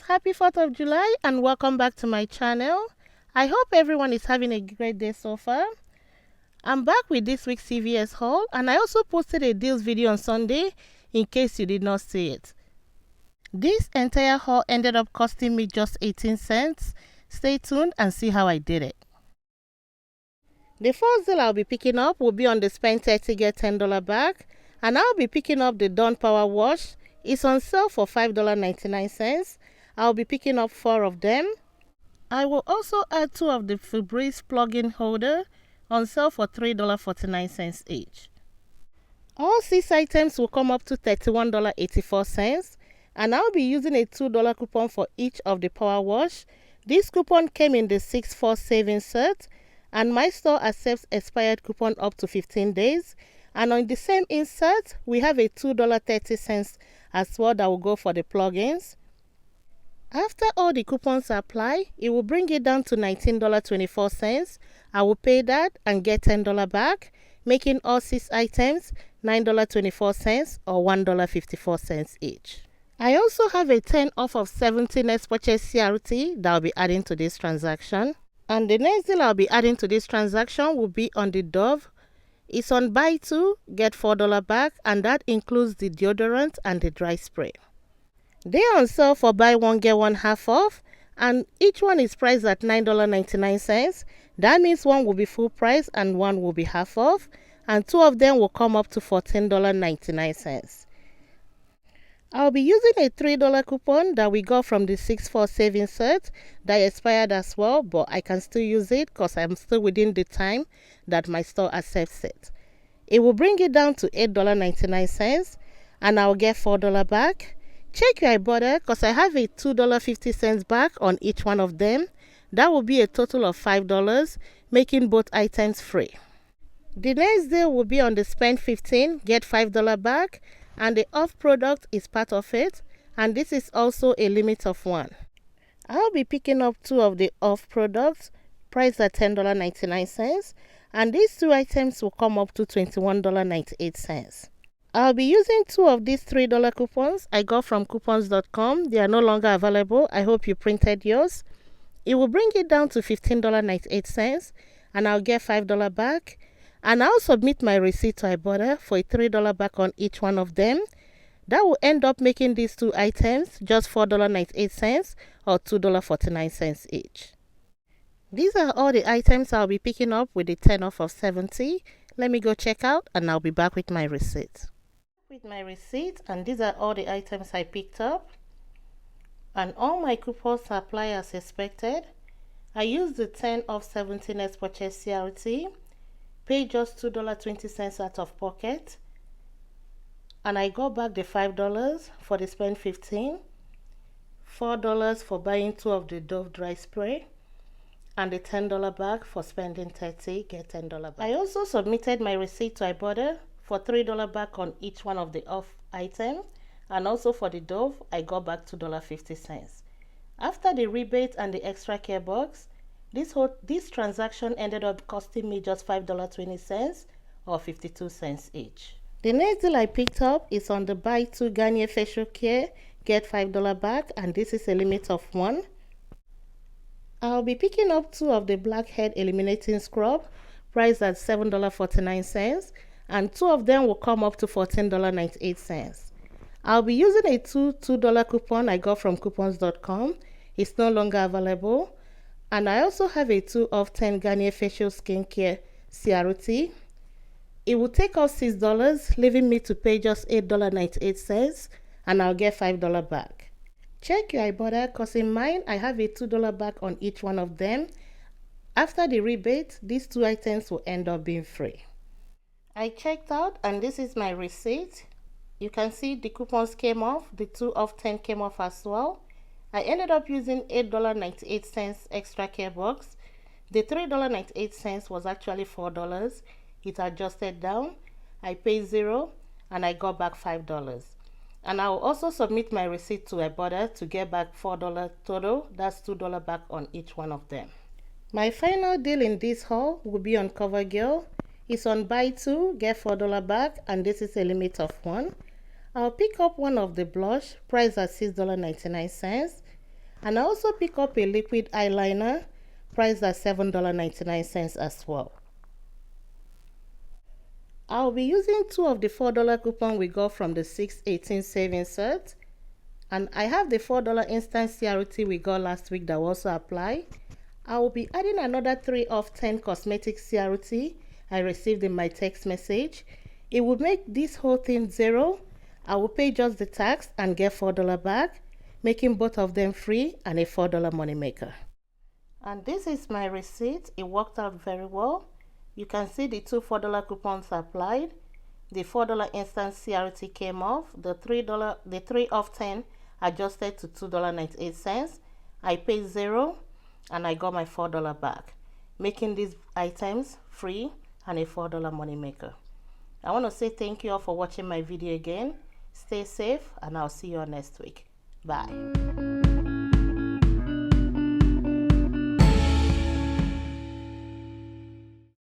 happy 4th of July and welcome back to my channel. I hope everyone is having a great day so far. I'm back with this week's CVS haul, and I also posted a deals video on Sunday in case you did not see it. This entire haul ended up costing me just 18 cents. Stay tuned and see how I did it. The first deal I'll be picking up will be on the spend 30 get $10 bag, and I'll be picking up the Dawn Power Wash. It's on sale for $5.99. I'll be picking up 4 of them. I will also add 2 of the Febreze plug-in holder on sale for $3.49 each. All 6 items will come up to $31.84, and I'll be using a $2 coupon for each of the Power Wash. This coupon came in the 6-4 savings set, and my store accepts expired coupon up to 15 days. And on the same insert, we have a $2.30 as well that will go for the plugins. After all the coupons apply, it will bring it down to $19.24. I will pay that and get $10 back, making all 6 items $9.24 or $1.54 each. I also have a 10 off of 70 next purchase CRT that I'll be adding to this transaction. And the next deal I'll be adding to this transaction will be on the Dove. It's on buy 2, get $4 back, and that includes the deodorant and the dry spray. They are on sale for buy 1 get 1 half off, and each one is priced at $9.99. That means one will be full price and one will be half off, and 2 of them will come up to $14.99. I'll be using a $3 coupon that we got from the 6-4 savings set that expired as well, but I can still use it because I'm still within the time that my store accepts it. It will bring it down to $8.99, and I'll get $4 back. Check your Ibotta because I have a $2.50 back on each one of them. That will be a total of $5, making both items free. The next deal will be on the spend 15, get $5 back, and the off product is part of it, and this is also a limit of 1. I'll be picking up 2 of the off products priced at $10.99, and these 2 items will come up to $21.98. I'll be using 2 of these $3 coupons I got from coupons.com. They are no longer available. I hope you printed yours. It will bring it down to $15.98, and I'll get $5 back. And I'll submit my receipt to Ibotta for a $3 back on each one of them. That will end up making these 2 items just $4.98 or $2.49 each. These are all the items I'll be picking up with the 10 off of 70. Let me go check out and I'll be back with my receipt. And these are all the items I picked up. And all my coupons apply as expected. I used the 10 off 70 next purchase CRT. Pay just $2.20 out of pocket, and I got back the $5 for the spend 15, $4 for buying 2 of the Dove dry spray, and the $10 back for spending 30 get $10 back. I also submitted my receipt to Ibotta for $3 back on each one of the off item, and also for the Dove I got back $2.50. After the rebate and the extra care box, this transaction ended up costing me just $5.20 or 52 cents each. The next deal I picked up is on the buy 2 Garnier facial care, get $5 back, and this is a limit of 1. I'll be picking up 2 of the blackhead eliminating scrub, priced at $7.49, and 2 of them will come up to $14.98. I'll be using a $2 coupon I got from coupons.com. It's no longer available. And I also have a 2 of 10 Garnier facial skincare CRT. It will take off $6, leaving me to pay just $8.98, and I'll get $5 back. Check your Ibotta because in mine I have a $2 back on each one of them. After the rebate, these 2 items will end up being free. I checked out and this is my receipt. You can see the coupons came off, the 2 of 10 came off as well. I ended up using $8.98 extra care box. The $3.98 was actually $4. It adjusted down. I paid $0 and I got back $5. And I will also submit my receipt to Ibotta to get back $4 total. That's $2 back on each one of them. My final deal in this haul will be on CoverGirl. It's on buy 2, get $4 back, and this is a limit of 1. I'll pick up one of the blush, priced at $6.99. And I also pick up a liquid eyeliner priced at $7.99 as well. I'll be using 2 of the $4 coupon we got from the 618 savings set. And I have the $4 instant CRT we got last week that will also apply. I will be adding another 3 of 10 cosmetic CRT I received in my text message. It will make this whole thing zero. I will pay just the tax and get $4 back, making both of them free and a $4 money maker. And this is my receipt. It worked out very well. You can see the 2 $4 coupons applied. The $4 instant CRT came off. The $3 of 10 adjusted to $2.98. I paid $0 and I got my $4 back, making these items free and a $4 money maker. I want to say thank you all for watching my video again. Stay safe and I'll see you all next week. Bye.